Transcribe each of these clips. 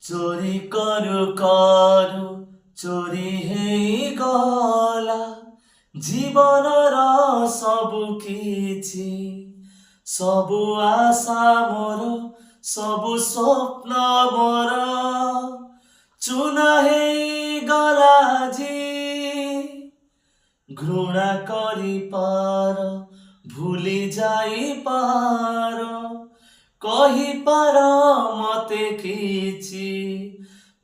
चोरी करू करू चोरी गला जीवनर सबु किछि सबु आशा मोर सबु स्वप्न मोर चुना गला जी घृणा करी पार भूली जाई पार कही पार मते किछि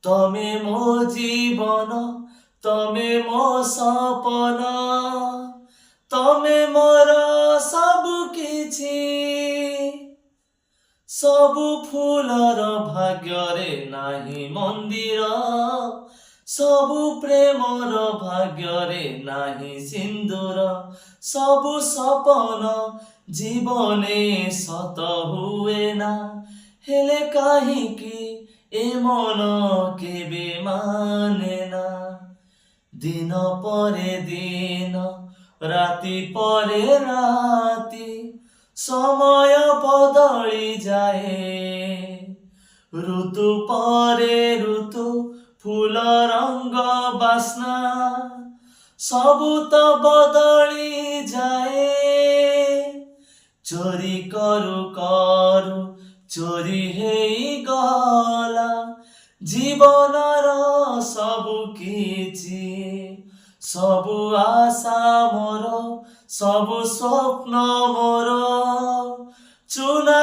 तमे मो जीवन तमे मो सपन तमे मोर सबु किछि सबु फूलर भाग्यरे नाही मंदिर सबु प्रेमर भाग्यरे नाही सिंदूर सबु सपन जीवने सत हुए ना हेले काहींकि ए मन केबे माने ना दिन परे दिन राति परे राति समय बदली जाए ऋतु परे ऋतु फूल रंग बास्ना सबु तो बदली जाए चोरी करू करू चोरी गला जीवनर सबु किछि सबु आशा मोर सबु स्वप्न मोर चुना